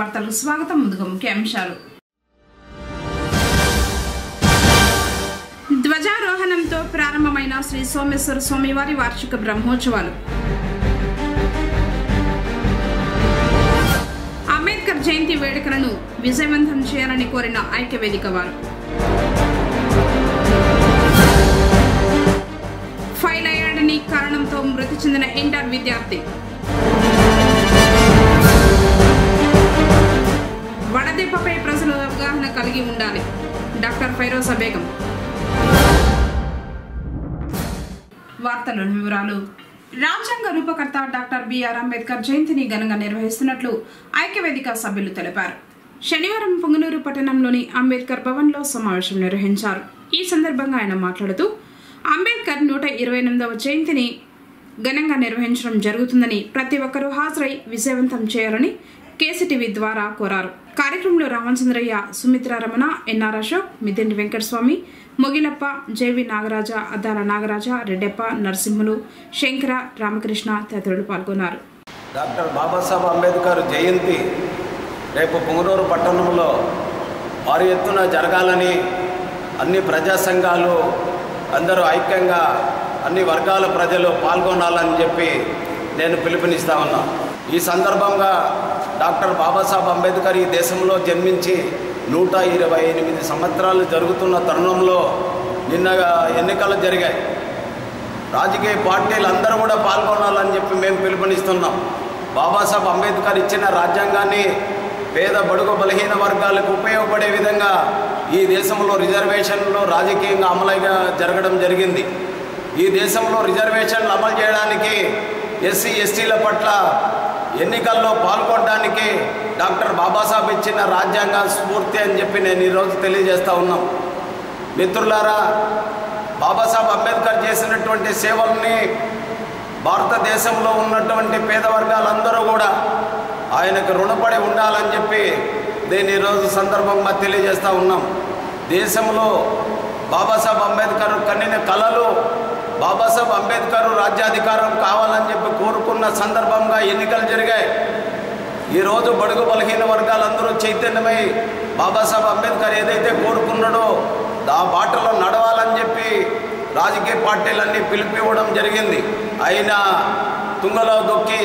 వార్తలకు స్వాగతం. ముందుగా ముఖ్యాంశాలు. ధ్వజారోహణంతో ప్రారంభమైన శ్రీ సోమేశ్వర స్వామివారి వార్షిక బ్రహ్మోత్సవాలు. అంబేద్కర్ జయంతి వేడుకలను విజయవంతం చేయాలని కోరిన ఐక్యవేదిక వారు. ఫైల్ అయ్యాడని కారణంతో మృతి చెందిన ఇంటర్ విద్యార్థి. వడదెబ్బపై ప్రజలు అవగాహన కలిగి ఉండాలి. డాక్టర్ ఫైరోజా బేగం. వార్తల వివరాలు. రాజ్యాంగ రూపకర్త డాక్టర్ బిఆర్ అంబేద్కర్ జయంతిని ఘనంగా నిర్వహిస్తున్నట్లు ఐక్యవేదిక సభ్యులు తెలిపారు. శనివారం పొంగనూరు పట్టణంలోని అంబేద్కర్ భవన్లో సమావేశం నిర్వహించారు. ఈ సందర్భంగా ఆయన మాట్లాడుతూ అంబేద్కర్ 128వ జయంతిని ఘనంగా నిర్వహించడం జరుగుతుందని ప్రతి ఒక్కరూ హాజరై విజయవంతం చేయాలని కేసీటీవీ ద్వారా కోరారు. కార్యక్రమంలో రామచంద్రయ్య, సుమిత్ర రమణ, ఎన్ఆర్ అశోక్, మిథెంటి వెంకటస్వామి, మొగిలప్ప, జేవి నాగరాజ, అద్దాల నాగరాజ, రెడ్డెప్ప, నరసింహులు, శంకర, రామకృష్ణ తదితరులు పాల్గొన్నారు. డాక్టర్ బాబాసాహెబ్ అంబేద్కర్ జయంతి రేపు పొంగనూరు పట్టణంలో భారీ ఎత్తున జరగాలని అన్ని ప్రజా సంఘాలు అందరూ ఐక్యంగా అన్ని వర్గాల ప్రజలు పాల్గొనాలని చెప్పి నేను పిలుపునిస్తా ఉన్నా. ఈ సందర్భంగా డాక్టర్ బాబాసాహెబ్ అంబేద్కర్ ఈ దేశంలో జన్మించి 128 సంవత్సరాలు జరుగుతున్న తరుణంలో నిన్న ఎన్నికలు జరిగాయి. రాజకీయ పార్టీలు అందరూ కూడా పాల్గొనాలని చెప్పి మేము పిలుపునిస్తున్నాం. బాబాసాహెబ్ అంబేద్కర్ ఇచ్చిన రాజ్యాంగాన్ని పేద బడుగు బలహీన వర్గాలకు ఉపయోగపడే విధంగా ఈ దేశంలో రిజర్వేషన్లు రాజకీయంగా అమలుగా జరగడం జరిగింది. ఈ దేశంలో రిజర్వేషన్లు అమలు చేయడానికి ఎస్సీ ఎస్టీల పట్ల ఎన్నికల్లో పాల్గొనడానికి డాక్టర్ బాబాసాహెబ్ ఇచ్చిన రాజ్యాంగ స్ఫూర్తి అని చెప్పి నేను ఈరోజు తెలియజేస్తూ ఉన్నాం. మిత్రులారా, బాబాసాహెబ్ అంబేద్కర్ చేసినటువంటి సేవల్ని భారతదేశంలో ఉన్నటువంటి పేద వర్గాలందరూ కూడా ఆయనకు రుణపడి ఉండాలని చెప్పి నేను ఈరోజు సందర్భంగా తెలియజేస్తూ ఉన్నాం. దేశంలో బాబాసాహెబ్ అంబేద్కర్ కన్నిన కళలు బాబాసాహెబ్ అంబేద్కర్ రాజ్యాధికారం కావాలని చెప్పి కోరుకున్న సందర్భంగా ఎన్నికలు జరిగాయి. ఈరోజు బడుగు బలహీన వర్గాలందరూ చైతన్యమై బాబాసాహెబ్ అంబేద్కర్ ఏదైతే కోరుకున్నాడో ఆ బాటలో నడవాలని చెప్పి రాజకీయ పార్టీలన్నీ పిలిపివ్వడం జరిగింది. అయినా తుంగలో దొక్కి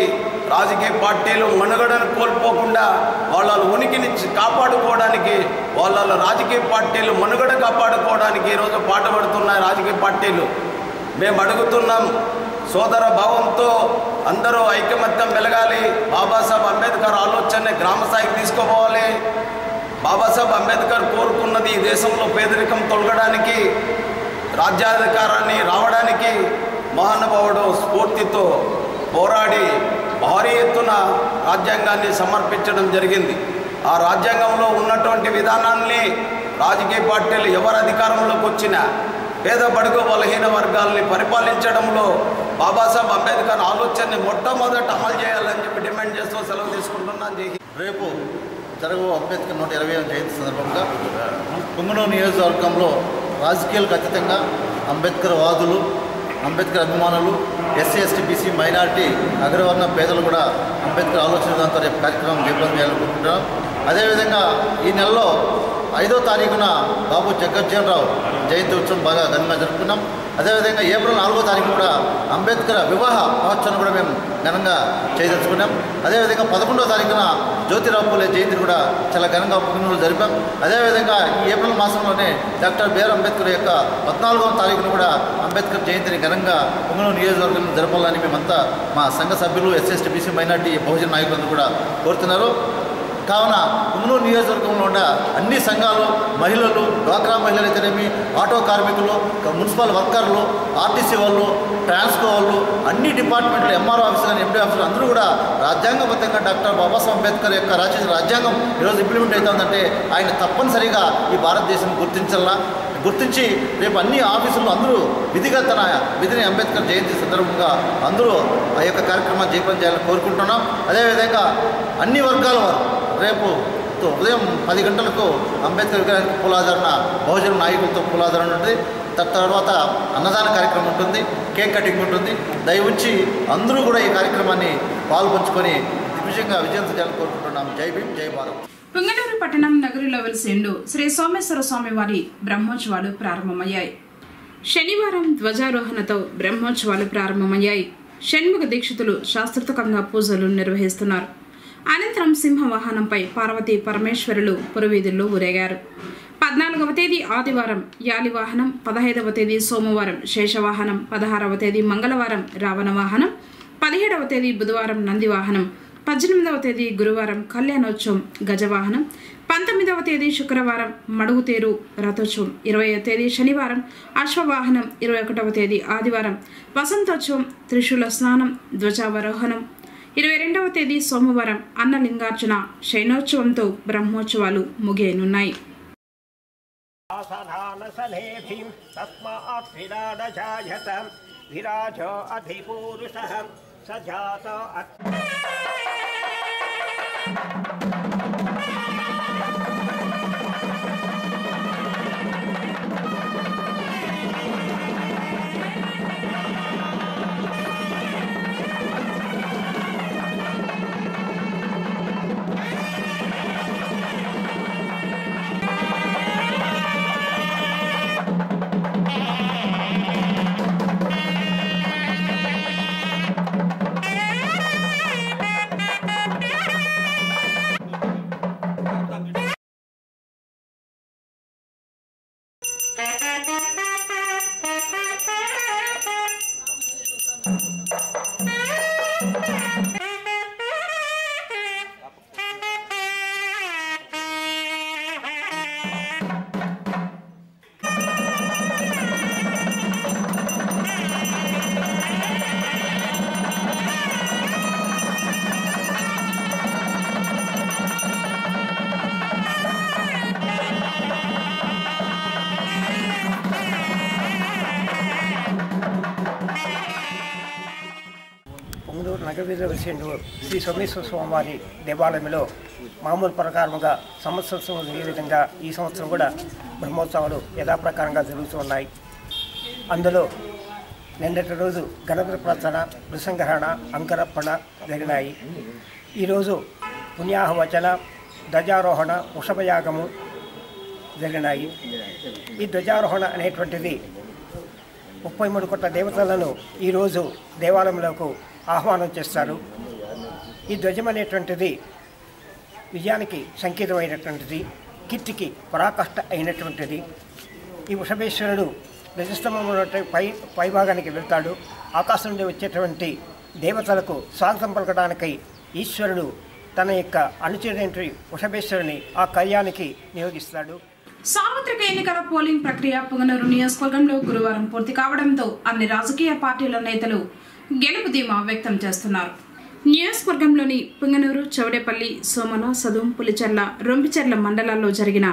రాజకీయ పార్టీలు మనుగడను కోల్పోకుండా వాళ్ళ ఉనికిని కాపాడుకోవడానికి, వాళ్ళ రాజకీయ పార్టీలు మనుగడ కాపాడుకోవడానికి ఈరోజు పాటుపడుతున్నాయి రాజకీయ పార్టీలు. మేము అడుగుతున్నాం, సోదర భావంతో అందరూ ఐకమత్యం వెలగాలి. బాబాసాహెబ్ అంబేద్కర్ ఆలోచనని గ్రామ స్థాయికి తీసుకుపోవాలి. బాబాసాహెబ్ అంబేద్కర్ కోరుకున్నది ఈ దేశంలో పేదరికం తొలగడానికి, రాజ్యాధికారాన్ని రావడానికి మహానుభావుడు స్ఫూర్తితో పోరాడి భారీ ఎత్తున రాజ్యాంగాన్ని సమర్పించడం జరిగింది. ఆ రాజ్యాంగంలో ఉన్నటువంటి విధానాన్ని రాజకీయ పార్టీలు ఎవరు అధికారంలోకి వచ్చినా పేద బడుగు బలహీన వర్గాల్ని పరిపాలించడంలో బాబాసాహెబ్ అంబేద్కర్ ఆలోచనని మొట్టమొదట అమలు చేయాలని చెప్పి డిమాండ్ చేస్తూ సెలవు తీసుకుంటున్నాను. రేపు జరగబో అంబేద్కర్ 120వ జయంతి సందర్భంగా పొంగనూరు నియోజకవర్గంలో రాజకీయాలకు అతీతంగా అంబేద్కర్ వాదులు, అంబేద్కర్ అభిమానులు, ఎస్సీ ఎస్టీ బీసీ మైనారిటీ అగ్రవర్ణ పేదలు కూడా అంబేద్కర్ ఆలోచన దాంతో రేపు కార్యక్రమం జయప్రదం చేయాలనుకుంటున్నాం. అదేవిధంగా ఈ నెలలో 5వ తారీఖున బాబు జగజ్జీవన్ రావు జయంతి ఉత్సవం బాగా ఘనంగా జరుపుకున్నాం. అదేవిధంగా ఏప్రిల్ 4వ తారీఖు కూడా అంబేద్కర్ వివాహ మహోత్సవం కూడా మేము ఘనంగా చేయదలుచుకున్నాం. అదేవిధంగా 11వ తారీఖున జ్యోతిరావు పూలే జయంతిని కూడా చాలా ఘనంగా పుట్టినరోజు జరిపాం. అదేవిధంగా ఈ ఏప్రిల్ మాసంలోనే డాక్టర్ బిఆర్ అంబేద్కర్ యొక్క 14వ తారీఖున కూడా అంబేద్కర్ జయంతిని ఘనంగా పొంగనూరు నియోజకవర్గంలో జరపాలని మేమంతా మా సంఘ సభ్యులు, ఎస్సీ ఎస్టీ బీసీ మైనార్టీ బహుజన నాయకులందరూ కూడా కోరుతున్నారు. కావున పొంగనూరు నియోజకవర్గంలో ఉన్న అన్ని సంఘాలు, మహిళలు, డ్వాక్రా మహిళలు అయితేనేమి, ఆటో కార్మికులు, మున్సిపల్ వర్కర్లు, ఆర్టీసీ వాళ్ళు, ట్రాన్స్కో వాళ్ళు, అన్ని డిపార్ట్మెంట్లు, ఎంఆర్ఓ ఆఫీసర్ కానీ ఎండీ ఆఫీసర్ అందరూ కూడా రాజ్యాంగబద్ధంగా డాక్టర్ బాబాసాహెబ్ అంబేద్కర్ యొక్క రాజ్యాంగం ఈరోజు ఇంప్లిమెంట్ అవుతుందంటే ఆయన తప్పనిసరిగా ఈ భారతదేశం గుర్తించి రేపు అన్ని ఆఫీసుల్లో అందరూ విధిగా తన విధిని అంబేద్కర్ జయంతి సందర్భంగా అందరూ ఆ యొక్క కార్యక్రమాన్ని జయప్రదం చేయాలని కోరుకుంటున్నాం. అదేవిధంగా అన్ని వర్గాల వారు రేపు ఉదయం 10 గంటలకు అంబేద్కర్ విగ్రహానికి పూలాదరణ, బహుజన నాయకులతో పూలాదరణ ఉంటుంది. తర్వాత అన్నదాన కార్యక్రమం ఉంటుంది, కేక్ కటింగ్ ఉంటుంది. దయవుంచి అందరూ కూడా ఈ కార్యక్రమాన్ని పాల్పంచుకొని దిగ్విజయంగా విజయించాలని కోరుకుంటున్నాం. జై భీమ్, జై భారత్. పుంగనూరు పట్టణం నగరిలో వెలిసిండు శ్రీ సోమేశ్వర స్వామి వారి బ్రహ్మోత్సవాలు ప్రారంభమయ్యాయి. శనివారం ధ్వజారోహణతో బ్రహ్మోత్సవాలు ప్రారంభమయ్యాయి. షణ్ముఖ దీక్షితులు శాస్త్రోక్తంగా పూజలు నిర్వహిస్తున్నారు. అనంతరం సింహవాహనంపై పార్వతీ పరమేశ్వరులు పురవీధుల్లో ఊరేగారు. 14వ తేదీ ఆదివారం యాలివాహనం, 15వ తేదీ సోమవారం శేషవాహనం, 16వ తేదీ మంగళవారం రావణ వాహనం, 17వ తేదీ బుధవారం నందివాహనం, 18వ తేదీ గురువారం కళ్యాణోత్సవం గజవాహనం, 19వ తేదీ శుక్రవారం మడుగుతేరు రథోత్సవం, 20వ తేదీ శనివారం అశ్వవాహనం, 21వ తేదీ ఆదివారం వసంతోత్సవం త్రిశూల స్నానం ధ్వజావరోహణం, 22వ తేదీ సోమవారం అన్నలింగార్చన శయనోత్సవంతో బ్రహ్మోత్సవాలు ముగియనున్నాయి. విరాజో అధిపూరుషః సజాతో పొంగనూరు నగరవీధిలో వెలిసిండు శ్రీ సోమేశ్వర స్వామివారి దేవాలయంలో మామూలు ప్రకారముగా సంవత్సరం ఏ విధంగా ఈ సంవత్సరం కూడా బ్రహ్మోత్సవాలు యథాప్రకారంగా జరుగుతున్నాయి. అందులో నిన్నటి రోజు గణపతి ప్రార్థన, నృసింహరణ, అంకరప్పణ జరిగినాయి. ఈరోజు పుణ్యాహవచన, ధ్వజారోహణ, వృషభయాగము జరిగినాయి. ఈ ధ్వజారోహణ అనేటువంటిది 33 కోట్ల దేవతలను ఈరోజు దేవాలయంలోకి ఆహ్వానం చేస్తారు. ఈ ధ్వజం అనేటువంటిది విజయానికి సంకేతమైనటువంటిది, కీర్తికి పరాకాష్ట అయినటువంటిది. ఈ వృషభేశ్వరుడు ధ్వజస్తంభంలో పైభాగానికి వెళ్తాడు. ఆకాశం నుండి వచ్చేటువంటి దేవతలకు స్వాగతం పలకడానికై ఈశ్వరుడు తన యొక్క అనుచరుడైన వృషభేశ్వరుని ఆ కార్యానికి నియోగిస్తాడు. సార్వత్రిక ఎన్నికల పోలింగ్ ప్రక్రియ పుంగనూరు నియోజకవర్గంలో గురువారం పూర్తి కావడంతో అన్ని రాజకీయ పార్టీల నేతలు గెలుపు ధీమా వ్యక్తం చేస్తున్నారు. నియోజకవర్గంలోని పుంగనూరు, చౌడేపల్లి, సోమల, సదుం, పులిచెర్ల, రొంపిచెర్ల మండలాల్లో జరిగిన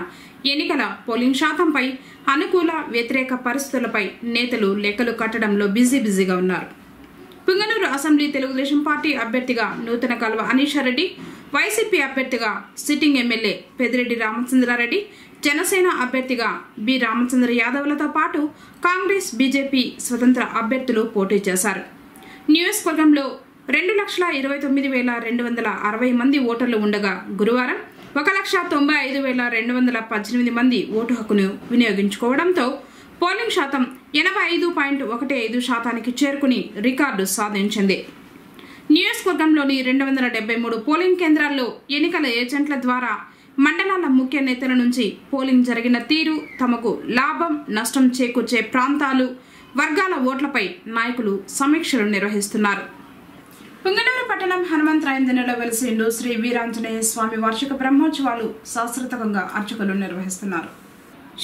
ఎన్నికల పోలింగ్ శాతంపై అనుకూల, వ్యతిరేక పరిస్థితులపై నేతలు లెక్కలు కట్టడంలో బిజీగా ఉన్నారు. పుంగనూరు అసెంబ్లీ తెలుగుదేశం పార్టీ అభ్యర్థిగా నూతన కల్వ అనీషారెడ్డి, వైసీపీ అభ్యర్థిగా సిట్టింగ్ ఎమ్మెల్యే పెద్దిరెడ్డి రామచంద్రారెడ్డి, జనసేన అభ్యర్థిగా బి రామచంద్ర యాదవ్లతో పాటు కాంగ్రెస్, బీజేపీ స్వతంత్ర అభ్యర్థులు పోటీ చేశారు. నియోజకవర్గంలో 2,29,260 మంది ఓటర్లు ఉండగా గురువారం 1,95,218 మంది ఓటు హక్కును వినియోగించుకోవడంతో పోలింగ్ శాతం 85.15% చేరుకుని రికార్డు సాధించింది. నియోజకవర్గంలోని 273 పోలింగ్ కేంద్రాల్లో ఎన్నికల ఏజెంట్ల ద్వారా మండలాల ముఖ్య నేతల నుంచి పోలింగ్ జరిగిన తీరు, తమకు లాభం నష్టం చేకూర్చే ప్రాంతాలు, వర్గాల ఓట్లపై నాయకులు సమీక్షలు నిర్వహిస్తున్నారు. పుంగనూరు పట్టణం హనుమంతరాయందిలో వెలిసిండు శ్రీ వీరాంజనేయ స్వామి వార్షిక బ్రహ్మోత్సవాలు శాస్త్రోక్తంగా అర్చకులు నిర్వహిస్తున్నారు.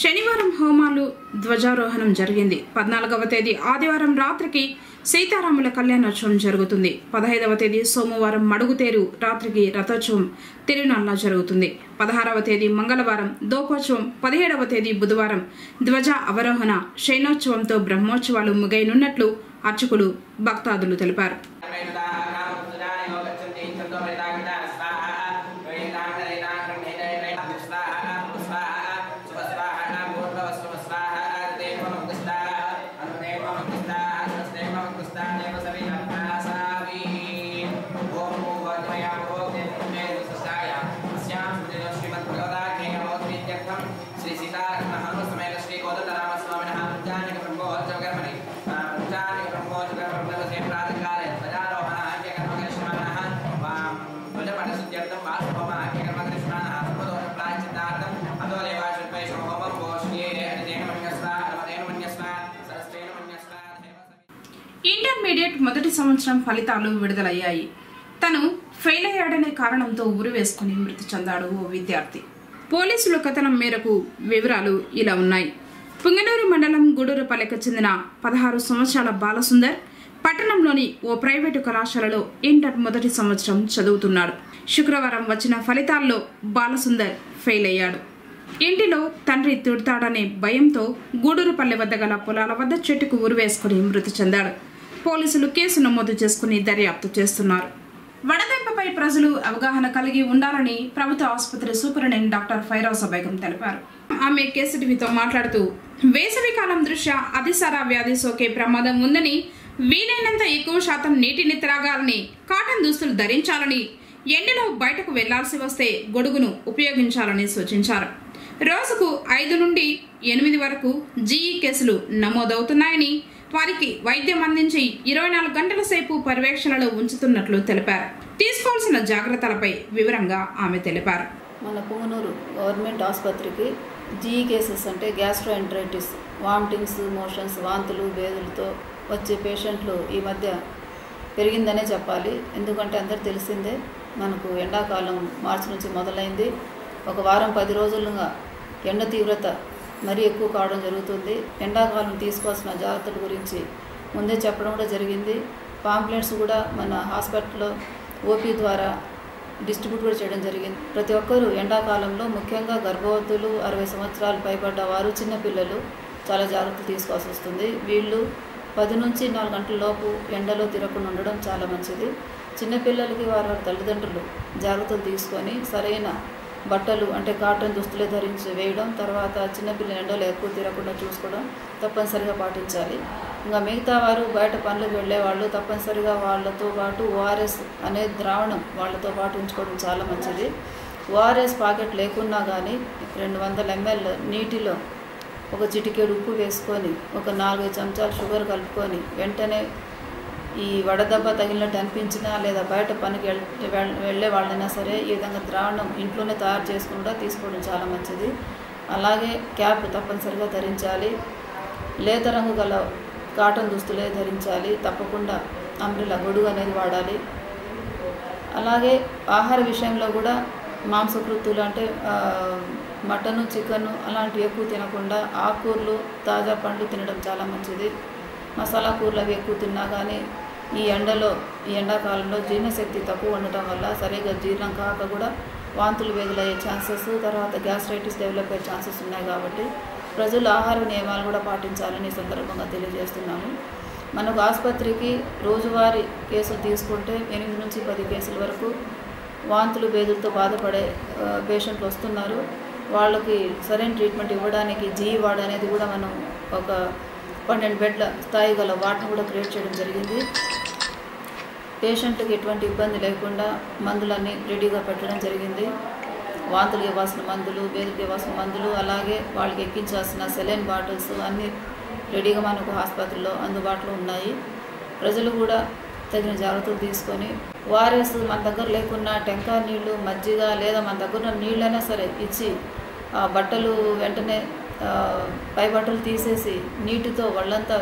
శనివారం హోమాలు, ధ్వజారోహణం జరిగింది. 14వ తేదీ ఆదివారం రాత్రికి సీతారాముల కళ్యాణోత్సవం జరుగుతుంది. 15వ తేదీ సోమవారం మడుగుతేరు రాత్రికి రథోత్సవం తిరునాళ్ళ జరుగుతుంది. 16వ తేదీ మంగళవారం దోపోత్సవం, 17వ తేదీ బుధవారం ధ్వజ అవరోహణ శయనోత్సవంతో బ్రహ్మోత్సవాలు ముగైనున్నట్లు అర్చకులు, భక్తాదులు తెలిపారు. ఇంటర్మీడియట్ మొదటి సంవత్సరం ఫలితాలు విడుదలయ్యాయి. తను ఫెయిల్ అయ్యాడనే కారణంతో ఉరి వేసుకుని మృతి చెందాడు ఓ విద్యార్థి. పోలీసుల కథనం మేరకు వివరాలు ఇలా ఉన్నాయి. పుంగనూరు మండలం గూడూరుపల్లెకు చెందిన 16 సంవత్సరాల బాలసుందర్ పట్టణంలోని ఓ ప్రైవేటు కళాశాలలో ఇంటర్ మొదటి సంవత్సరం చదువుతున్నాడు. శుక్రవారం వచ్చిన ఫలితాల్లో బాలసుందర్ ఫెయిల్ అయ్యాడు. ఇంటిలో తండ్రి తిడతాడనే భయంతో గూడూరుపల్లె వద్ద గల పొలాల వద్ద చెట్టుకు ఉరివేసుకుని మృతి చెందాడు. పోలీసులు కేసు నమోదు చేసుకుని దర్యాప్తు చేస్తున్నారు. వడదెబ్బపై ప్రజలు అవగాహన కలిగి ఉండాలని ప్రభుత్వ ఆసుపత్రి సూపరింటెండెంట్ డాక్టర్ ఫైరోజా బేగం తెలిపారు. ఆమె కేసీటీవీతో మాట్లాడుతూ వేసవి కాలం దృష్ట్యా అతిసార వ్యాధి సోకే ప్రమాదం ఉందని, వీలైనంత ఎక్కువ శాతం నీటిని త్రాగాలని, కాటన్ దుస్తులు ధరించాలని, ఎండలో బయటకు వెళ్లాల్సి వస్తే గొడుగును ఉపయోగించాలని సూచించారు. రోజుకు 5 నుండి 8 వరకు జీఈ కేసులు నమోదవుతున్నాయని, వారికి వైద్యం అందించి 24 గంటల సేపు పర్యవేక్షణలో ఉంచుతున్నట్లు తెలిపారు. తీసుకోవాల్సిన జాగ్రత్తలపై వివరంగా ఆమె తెలిపారు. మన పుంగనూరు గవర్నమెంట్ ఆసుపత్రికి జీఈ కేసెస్ అంటే గ్యాస్ట్రోఎంటరైటిస్, వామిటింగ్స్, మోషన్స్, వాంతులు, బేదులతో వచ్చే పేషెంట్లు ఈ మధ్య పెరిగిందనే చెప్పాలి. ఎందుకంటే అందరు తెలిసిందే, మనకు ఎండాకాలం మార్చి నుంచి మొదలైంది. ఒక వారం 10 రోజులుగా ఎండ తీవ్రత మరీ ఎక్కువ కావడం జరుగుతుంది. ఎండాకాలం తీసుకోవాల్సిన జాగ్రత్తల గురించి ముందే చెప్పడం కూడా జరిగింది. పాంప్లెట్స్ కూడా మన హాస్పిటల్లో ఓపీ ద్వారా డిస్ట్రిబ్యూట్ కూడా చేయడం జరిగింది. ప్రతి ఒక్కరూ ఎండాకాలంలో ముఖ్యంగా గర్భవతులు, 60 సంవత్సరాలు పైబడ్డ వారు, చిన్నపిల్లలు చాలా జాగ్రత్తలు తీసుకోవాల్సి వస్తుంది. వీళ్ళు 10 నుంచి 4 గంటల లోపు ఎండలో తిరగకుండా ఉండడం చాలా మంచిది. చిన్నపిల్లలకి వారి తల్లిదండ్రులు జాగ్రత్తలు తీసుకొని సరైన బట్టలు అంటే కాటన్ దుస్తులే ధరించి వేయడం, తర్వాత చిన్నపిల్లల ఎండలో ఎక్కువ తిరగకుండా చూసుకోవడం తప్పనిసరిగా పాటించాలి. ఇంకా మిగతా వారు బయట పనులకు వెళ్ళేవాళ్ళు తప్పనిసరిగా వాళ్ళతో పాటు ఓఆర్ఎస్ అనే ద్రావణం వాళ్ళతో పాటు ఉంచుకోవడం చాలా మంచిది. ఓఆర్ఎస్ ప్యాకెట్ లేకున్నా కానీ 200 ml నీటిలో ఒక చిటికెడు ఉప్పు వేసుకొని ఒక 4 చెంచాలు షుగర్ కలుపుకొని వెంటనే ఈ వడదెబ్బ తగిలినట్టు అనిపించినా లేదా బయట పనికి వెళ్ళే వాళ్ళైనా సరే ఈ విధంగా ద్రావణం ఇంట్లోనే తయారు చేసుకుండా తీసుకోవడం చాలా మంచిది. అలాగే క్యాప్ తప్పనిసరిగా ధరించాలి. లేత రంగు గల కాటన్ దుస్తులే ధరించాలి. తప్పకుండా అంబ్రెల్లా, గొడుగు అనేది వాడాలి. అలాగే ఆహార విషయంలో కూడా మాంసకృత్తులు అంటే మటను, చికెను అలాంటివి ఎక్కువ తినకుండా ఆకుకూరలు, తాజా పండ్లు తినడం చాలా మంచిది. మసాలా కూరలు అవి ఎక్కువ తిన్నా కానీ ఈ ఎండాకాలంలో జీర్ణశక్తి తక్కువ ఉండటం వల్ల సరిగ్గా జీర్ణం కాక కూడా వాంతులు వేగులయ్యే ఛాన్సెస్, తర్వాత గ్యాస్ట్రైటిస్ డెవలప్ అయ్యే ఛాన్సెస్ ఉన్నాయి. కాబట్టి ప్రజలు ఆహార నియమాలు కూడా పాటించాలని ఈ సందర్భంగా తెలియజేస్తున్నాము. మనకు ఆసుపత్రికి రోజువారీ కేసులు తీసుకుంటే 8 నుంచి 10 కేసుల వరకు వాంతులు, బేదులతో బాధపడే పేషెంట్లు వస్తున్నారు. వాళ్ళకి సరైన ట్రీట్మెంట్ ఇవ్వడానికి జీఈ వార్డ్ అనేది కూడా మనం ఒక 12 బెడ్ల స్థాయి గల వార్డును కూడా క్రియేట్ చేయడం జరిగింది. పేషెంట్కి ఎటువంటి ఇబ్బంది లేకుండా మందులన్నీ రెడీగా పెట్టడం జరిగింది. వాంతులు ఇవ్వాల్సిన మందులు, బేదులకు ఇవ్వాల్సిన మందులు, అలాగే వాళ్ళకి ఎక్కించాల్సిన సెలైన్ బాటిల్స్ అన్నీ రెడీగా మనకు ఆసుపత్రిలో అందుబాటులో ఉన్నాయి. ప్రజలు కూడా తగిన జాగ్రత్తలు తీసుకొని ఓఆర్ఎస్ మన దగ్గర లేకున్నా టెంకాయ నీళ్లు, మజ్జిగ లేదా మన దగ్గర నీళ్ళైనా సరే ఇచ్చి బట్టలు వెంటనే పై బట్టలు తీసేసి నీటితో వాళ్ళంతా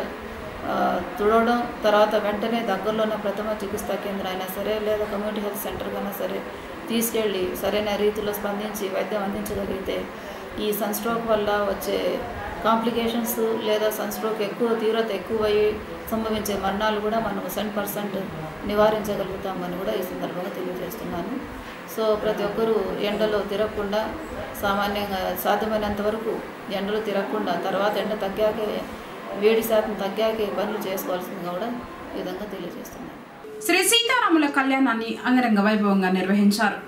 తుడవడం, తర్వాత వెంటనే దగ్గరలో ఉన్న ప్రథమ చికిత్సా కేంద్రం అయినా సరే లేదా కమ్యూనిటీ హెల్త్ సెంటర్కి అయినా సరే తీసుకెళ్ళి సరైన రీతిలో స్పందించి వైద్యం అందించగలిగితే ఈ సన్స్ట్రోక్ వల్ల వచ్చే కాంప్లికేషన్స్ లేదా సన్స్ట్రోక్ తీవ్రత ఎక్కువయ్యి సంభవించే మరణాలు కూడా మనం 100% నివారించగలుగుతామని కూడా ఈ సందర్భంగా తెలియజేస్తున్నాను. సో ప్రతి ఒక్కరూ ఎండలో తిరగకుండా, సామాన్యంగా సాధ్యమైనంత వరకు ఎండలో తిరగకుండా, తర్వాత ఎండ తగ్గాకే, వేడి శాతం తగ్గాకే పనులు చేసుకోవాల్సిందిగా కూడా ఈ విధంగా తెలియజేస్తున్నాను. శ్రీ సీతారాముల కళ్యాణాన్ని అంగరంగ వైభవంగా నిర్వహించారు.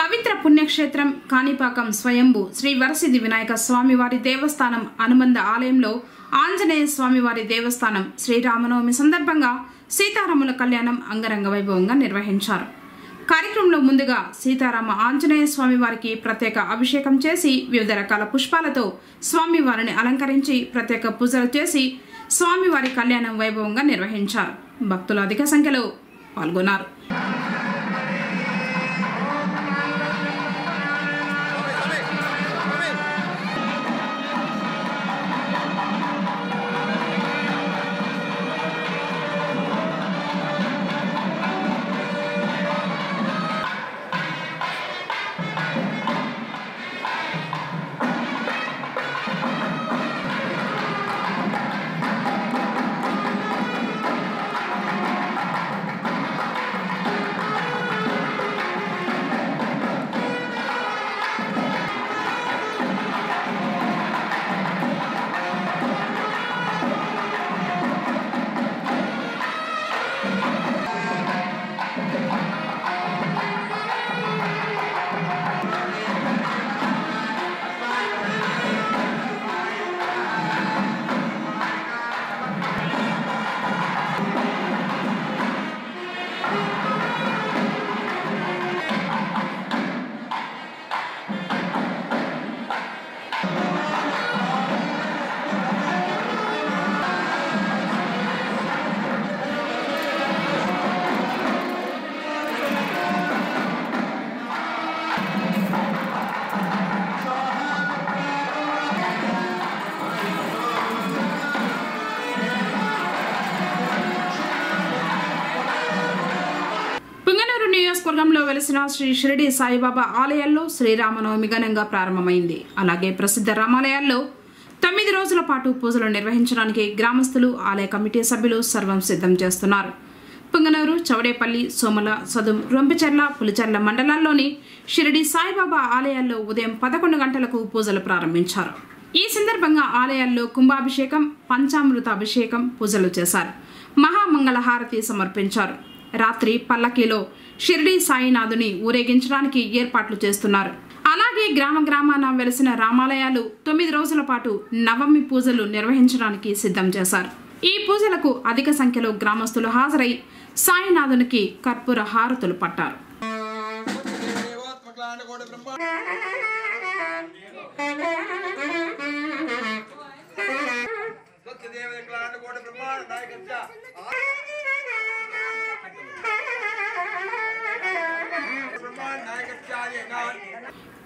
పవిత్ర పుణ్యక్షేత్రం కాణిపాకం స్వయంభూ శ్రీ వరసిద్ధి వినాయక స్వామివారి దేవస్థానం అనుబంధ ఆలయంలో ఆంజనేయ స్వామివారి దేవస్థానం శ్రీరామనవమి సందర్భంగా సీతారాముల కళ్యాణం అంగరంగ వైభవంగా నిర్వహించారు. కార్యక్రమంలో ముందుగా సీతారామ ఆంజనేయ స్వామివారికి ప్రత్యేక అభిషేకం చేసి వివిధ రకాల పుష్పాలతో స్వామివారిని అలంకరించి ప్రత్యేక పూజలు చేసి స్వామివారి కళ్యాణం వైభవంగా నిర్వహించారు. భక్తులు అధిక సంఖ్యలో పాల్గొన్నారు. నియోజకవర్గంలో వెలిసిన శ్రీ షిరిడి సాయిబాబా ఆలయాల్లో శ్రీరామనవమి ఘనంగా ప్రారంభమైంది. అలాగే ప్రసిద్ధ రామాలయాల్లో 9 రోజుల పాటు పూజలు నిర్వహించడానికి గ్రామస్తులు, ఆలయ కమిటీ సభ్యులు సర్వం సిద్ధం చేస్తున్నారు. పుంగనూరు, చౌడేపల్లి, సోమల, సదుం, రొంపిచెర్ల, పులిచెర్ల మండలాల్లోని షిరిడి సాయిబాబా ఆలయాల్లో ఉదయం 11 గంటలకు పూజలు ప్రారంభించారు. ఈ సందర్భంగా ఆలయాల్లో కుంభాభిషేకం, పంచామృతాభిషేకం పూజలు చేశారు. మహామంగళహారతి సమర్పించారు. రాత్రి పల్లకీలో షిరిడి సాయినాథుని ఊరేగించడానికి ఏర్పాట్లు చేస్తున్నారు. అలాగే గ్రామాన వెలిసిన రామాలయాలు 9 రోజుల పాటు నవమి పూజలు నిర్వహించడానికి సిద్ధం చేశారు. ఈ పూజలకు అధిక సంఖ్యలో గ్రామస్తులు హాజరై సాయినాథునికి కర్పూర హారతులు పట్టారు.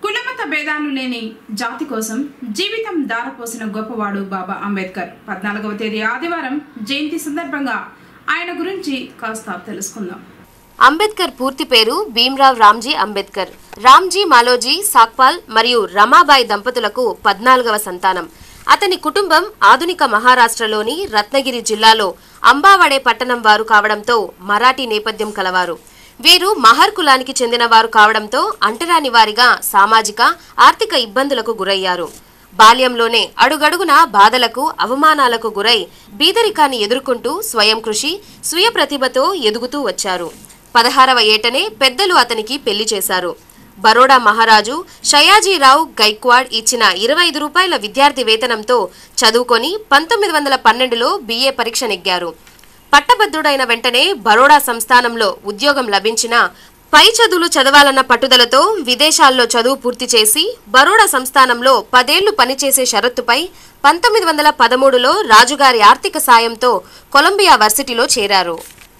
కులమత భేదాలు లేని జాతి కోసం జీవితం దారపోసిన గొప్పవాడు బాబా అంబేద్కర్. 14వ తేదీ ఆదివారం జయంతి సందర్భంగా ఆయన గురించి కాస్త తెలుసుకుందాం. అంబేద్కర్ పూర్తి పేరు భీమ్రావ్ రామ్జీ అంబేద్కర్. రామ్జీ మాలోజీ సాక్పాల్ మరియు రమాబాయి దంపతులకు 14వ సంతానం. అతని కుటుంబం ఆధునిక మహారాష్ట్రలోని రత్నగిరి జిల్లాలో అంబావడే పట్టణం వారు కావడంతో మరాఠీ నేపథ్యం కలవారు. వీరు మహర్ కులానికి చెందిన వారు కావడంతో అంటరాని వారిగా సామాజిక, ఆర్థిక ఇబ్బందులకు గురయ్యారు. బాల్యంలోనే అడుగడుగున బాధలకు, అవమానాలకు గురై బీదరికాన్ని ఎదుర్కొంటూ స్వయం కృషి, స్వీయ ప్రతిభతో ఎదుగుతూ వచ్చారు. 16వ ఏటనే పెద్దలు అతనికి పెళ్లి చేశారు. బరోడా మహారాజు షయాజీరావు గైక్వాడ్ ఇచ్చిన 25 రూపాయల విద్యార్థి వేతనంతో చదువుకొని 1912లో BA పరీక్ష నెగ్గారు. పట్టభద్రుడైన వెంటనే బరోడా సంస్థానంలో ఉద్యోగం లభించిన పై చదువులు చదవాలన్న పట్టుదలతో విదేశాల్లో చదువు పూర్తి చేసి బరోడా సంస్థానంలో 10 ఏళ్లు పనిచేసే షరతుపై 1913లో రాజుగారి ఆర్థిక సాయంతో కొలంబియా వర్సిటీలో చేరారు.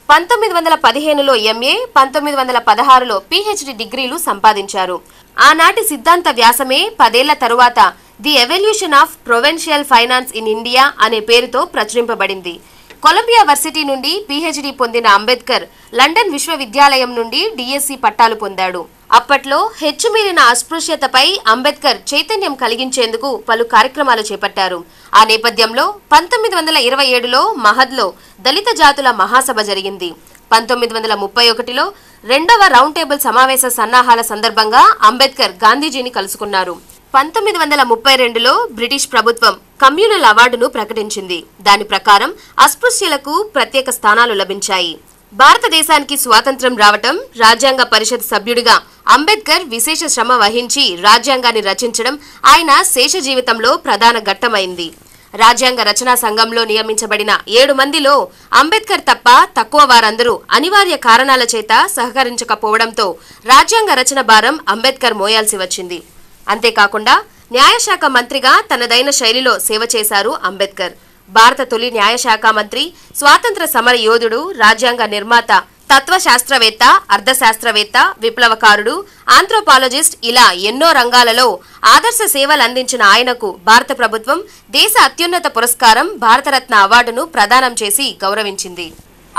1915లో MA, 1916లో PhD డిగ్రీలు సంపాదించారు. ఆనాటి సిద్ధాంత వ్యాసమే 10 ఏళ్ల తరువాత the evolution of provincial finance in India అనే పేరుతో ప్రచురింపబడింది. కొలంబియా వర్సిటీ నుండి PhD పొందిన అంబేద్కర్ లండన్ విశ్వవిద్యాలయం నుండి DSc పట్టాలు పొందాడు. అప్పట్లో హెచ్చుమీరిన అస్పృశ్యతపై అంబేద్కర్ చైతన్యం కలిగించేందుకు పలు కార్యక్రమాలు చేపట్టారు. ఆ నేపథ్యంలో 1927లో మహద్లో దళిత జాతుల మహాసభ జరిగింది. 1931లో 2వ రౌండ్ టేబుల్ సమావేశ సన్నాహాల సందర్భంగా అంబేద్కర్ గాంధీజీని కలుసుకున్నారు. 1932లో బ్రిటిష్ ప్రభుత్వం కమ్యూనల్ అవార్డును ప్రకటించింది. దాని ప్రకారం అస్పృశ్యులకు ప్రత్యేక స్థానాలు లభించాయి. భారతదేశానికి స్వాతంత్ర్యం రావటం, రాజ్యాంగ పరిషత్ సభ్యుడిగా అంబేద్కర్ విశేష శ్రమ వహించి రాజ్యాంగాన్ని రచించడం ఆయన శేష జీవితంలో ప్రధాన ఘట్టమైంది. రాజ్యాంగ రచనా సంఘంలో నియమించబడిన 7 మందిలో అంబేద్కర్ తప్ప తక్కువ వారందరూ అనివార్య కారణాల చేత సహకరించకపోవడంతో రాజ్యాంగ రచన భారం అంబేద్కర్ మోయాల్సి వచ్చింది. అంతేకాకుండా న్యాయశాఖ మంత్రిగా తనదైన శైలిలో సేవ చేశారు అంబేద్కర్. భారత తొలి న్యాయశాఖ మంత్రి, స్వాతంత్ర సమర యోధుడు, రాజ్యాంగ నిర్మాత, తత్వశాస్త్రవేత్త, అర్థశాస్త్రవేత్త, విప్లవకారుడు, ఆంథ్రోపాలజిస్ట్ ఇలా ఎన్నో రంగాలలో ఆదర్శ సేవలు అందించిన ఆయనకు భారత ప్రభుత్వం దేశ అత్యున్నత పురస్కారం భారతరత్న అవార్డును ప్రదానం చేసి గౌరవించింది.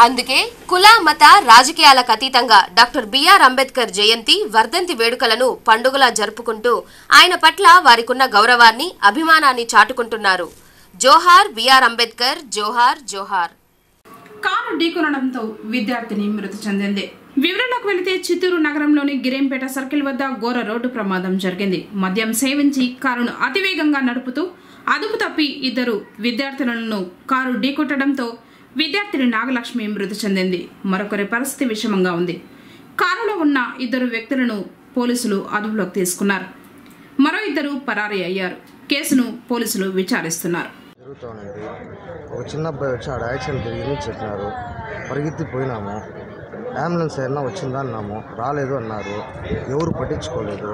అందుకే కుల, మత, రాజకీయాలకు అతీతంగా డాక్టర్ బిఆర్ అంబేద్కర్ జయంతి, వర్ధంతి వేడుకలను పండుగలా జరుపుకుంటూ ఆయన పట్ల వారికున్న గౌరవాన్ని, అభిమానాన్ని చాటుకుంటున్నారు. జోహార్ బిఆర్ అంబేద్కర్, జోహార్ జోహార్. కారు ఢీకొనడంతో విద్యార్థిని మృతి చెందింది. వివరాలకు వెళితే చిత్తూరు నగరంలోని గిరేంపేట సర్కిల్ వద్ద ఘోర రోడ్డు ప్రమాదం జరిగింది. మద్యం సేవించి కారును అతివేగంగా నడుపుతూ అదుపు తప్పి 2 విద్యార్థులను కారు ఢీకొట్టడంతో విద్యార్థిని నాగలక్ష్మి మృతి చెందింది. మరొకరి పరిస్థితి విషమంగా ఉంది. కారులో ఉన్న 2 వ్యక్తులను పోలీసులు అదుపులోకి తీసుకున్నారు. మరో 2 పరారీ అయ్యారు. కేసును పోలీసులు విచారిస్తున్నారు. ఒక చిన్న అబ్బాయి వచ్చి ఆడ యాక్సిడెంట్ జరిగిందని చెప్పినారు. పరిగెత్తిపోయినాము. అంబులెన్స్ ఏమన్నా వచ్చిందా అన్నాము, రాలేదు అన్నారు. ఎవరు పట్టించుకోలేదు.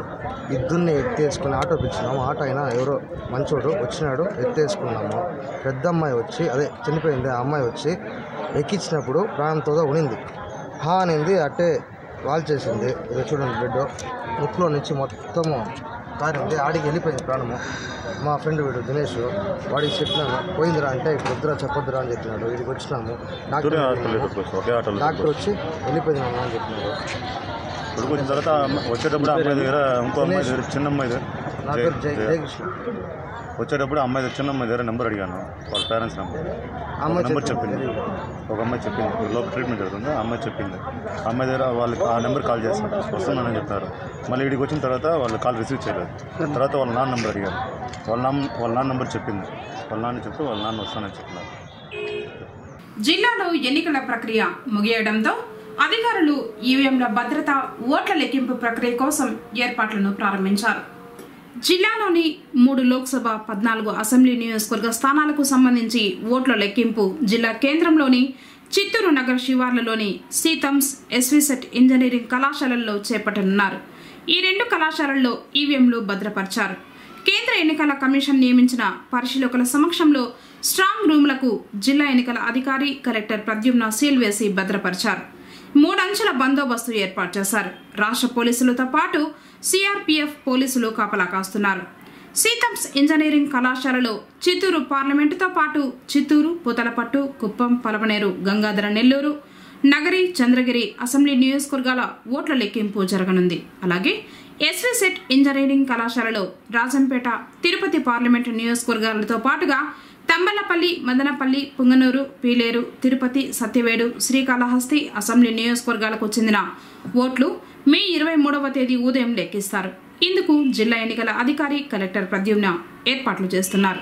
2 ఎత్తేసుకుని ఆటో పిలిచినాము. ఆటో అయినా ఎవరో మంచోడు వచ్చినాడు, ఎత్తేసుకున్నాము. పెద్ద అమ్మాయి వచ్చి అదే చనిపోయింది ఆ అమ్మాయి వచ్చి ఎక్కించినప్పుడు ప్రాణంతో ఉనింది. హా అనేది అట్టే వాల్ చేసింది. ఇది చూడండి, బ్లడ్ ముక్కులో నుంచి మొత్తము కారింది. ఆడికి వెళ్ళిపోయింది ప్రాణము. మా ఫ్రెండ్ వీడు దినేష్, వాడికి చెప్పినాను పోయిందిరా అంటే ఇప్పుడు వద్దురా చెప్పొద్దురా అని చెప్పినాడు. వీడికి వచ్చినాము. డాక్టర్ వచ్చి వెళ్ళిపోయింది అని చెప్పినాడు. ఇక్కడికి వచ్చిన తర్వాత వచ్చేటప్పుడు అమ్మాయి దగ్గర ఇంకో అమ్మాయి దగ్గర చిన్న అమ్మాయి దగ్గర వచ్చేటప్పుడు అమ్మాయి దగ్గర చిన్న అమ్మాయి దగ్గర నెంబర్ అడిగాను, వాళ్ళ పేరెంట్స్ నెంబర్ చెప్పింది. ఒక అమ్మాయి చెప్పింది లోపల ట్రీట్మెంట్ జరుగుతుంది, ఆ అమ్మాయి చెప్పింది. ఆ అమ్మాయి దగ్గర వాళ్ళకి ఆ నెంబర్ కాల్ చేస్తాను వస్తున్నానని చెప్పారు. మళ్ళీ ఇక్కడికి వచ్చిన తర్వాత వాళ్ళు కాల్ రిసీవ్ చేయలేదు. తర్వాత వాళ్ళ నాన్న నెంబర్ అడిగారు, వాళ్ళ నాన్న నెంబర్ చెప్పింది. వాళ్ళ నాన్న చెప్తే వాళ్ళ నాన్న వస్తానని చెప్పినారు. జిల్లాలో ఎన్నికల ప్రక్రియ ముగియడంతో అధికారులు ఈవీఎంల భద్రత, ఓట్ల లెక్కింపు ప్రక్రియ కోసం ఏర్పాట్లను ప్రారంభించారు. జిల్లాలోని 3 లోక్సభ, 14 అసెంబ్లీ నియోజకవర్గ స్థానాలకు సంబంధించి ఓట్ల లెక్కింపు జిల్లా కేంద్రంలోని చిత్తూరు నగర శివార్లలోని సీతమ్స్, ఎస్విసెట్ ఇంజనీరింగ్ కళాశాలల్లో చేపట్టనున్నారు. ఈ 2 కళాశాలల్లో ఈవీఎంలు భద్రపరిచారు. కేంద్ర ఎన్నికల కమిషన్ నియమించిన పరిశీలకుల సమక్షంలో స్ట్రాంగ్ రూమ్లకు జిల్లా ఎన్నికల అధికారి కలెక్టర్ ప్రద్యుమ్న సీల్ వేసి భద్రపరిచారు. 3 అంచెల బందోబస్తు ఏర్పాటు చేశారు. రాష్ట్ర పోలీసులతో పాటు సిఆర్పీఎఫ్ పోలీసులు కాపలా కాస్తున్నారు. సీతమ్స్ ఇంజనీరింగ్ కళాశాలలో చిత్తూరు పార్లమెంటుతో పాటు చిత్తూరు, పూతలపట్టు, కుప్పం, పలమనేరు, గంగాధర నెల్లూరు, నగరి, చంద్రగిరి అసెంబ్లీ నియోజకవర్గాల ఓట్ల లెక్కింపు జరగనుంది. అలాగే ఎస్విసెట్ ఇంజనీరింగ్ కళాశాలలో రాజంపేట, తిరుపతి పార్లమెంటు నియోజకవర్గాలతో పాటుగా తంబలపల్లి, మదనపల్లి, పుంగనూరు, పీలేరు, తిరుపతి, సత్యవేడు, శ్రీకాళహస్తి అసెంబ్లీ నియోజకవర్గాలకు చెందిన ఓట్లు మే 23వ తేదీ ఉదయం లెక్కిస్తారు. ఇందుకు జిల్లా ఎన్నికల అధికారి కలెక్టర్ ప్రద్యుమ్న ఏర్పాట్లు చేస్తున్నారు.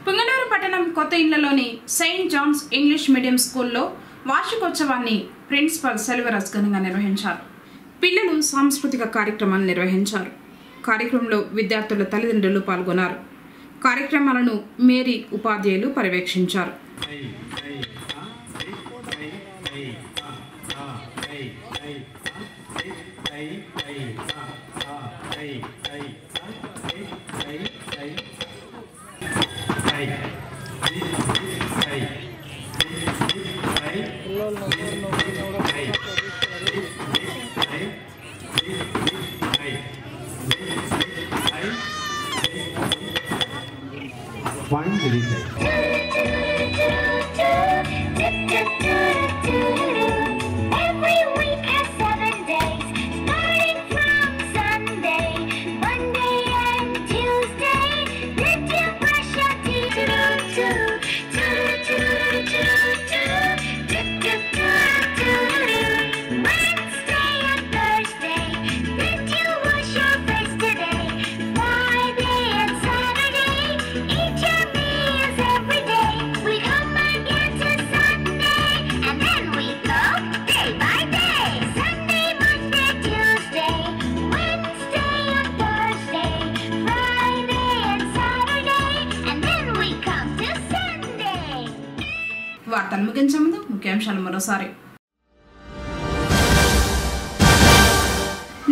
పుంగనూరు పట్టణం కొత్త ఇళ్లలోని సెయింట్ జాన్స్ ఇంగ్లీష్ మీడియం స్కూల్లో వార్షికోత్సవాన్ని ప్రిన్సిపల్ సెల్వరాజ్ ఘనంగా నిర్వహించారు. పిల్లలు సాంస్కృతిక కార్యక్రమాన్ని నిర్వహించారు. కార్యక్రమంలో విద్యార్థుల తల్లిదండ్రులు పాల్గొన్నారు. కార్యక్రమాలను మేరీ ఉపాధ్యాయులు పర్యవేక్షించారు. వార్తలు ముగించే ముందు ముఖ్యాంశాలు మరోసారి.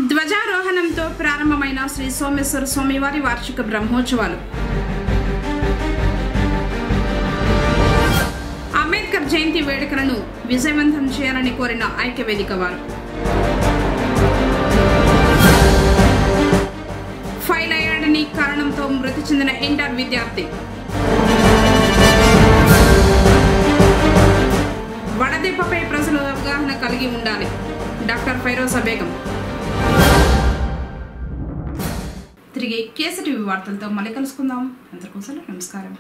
ధ్వజారోహణంతో ప్రారంభమైన శ్రీ సోమేశ్వర స్వామివారి వార్షిక బ్రహ్మోత్సవాలు. అంబేద్కర్ జయంతి వేడుకలను విజయవంతం చేయాలని కోరిన ఐక్యవేదిక వారు. ఫైల్ అయ్యాడని కారణంతో మృతి చెందిన ఇంటర్ విద్యార్థి. వడదెబ్బపై ప్రజలు అవగాహన కలిగి ఉండాలి. డాక్టర్ ఫైరోజా బేగం. తిరిగి కేసీటీవీ వార్తలతో మళ్ళీ కలుసుకుందాం. అందరికోసం నమస్కారం.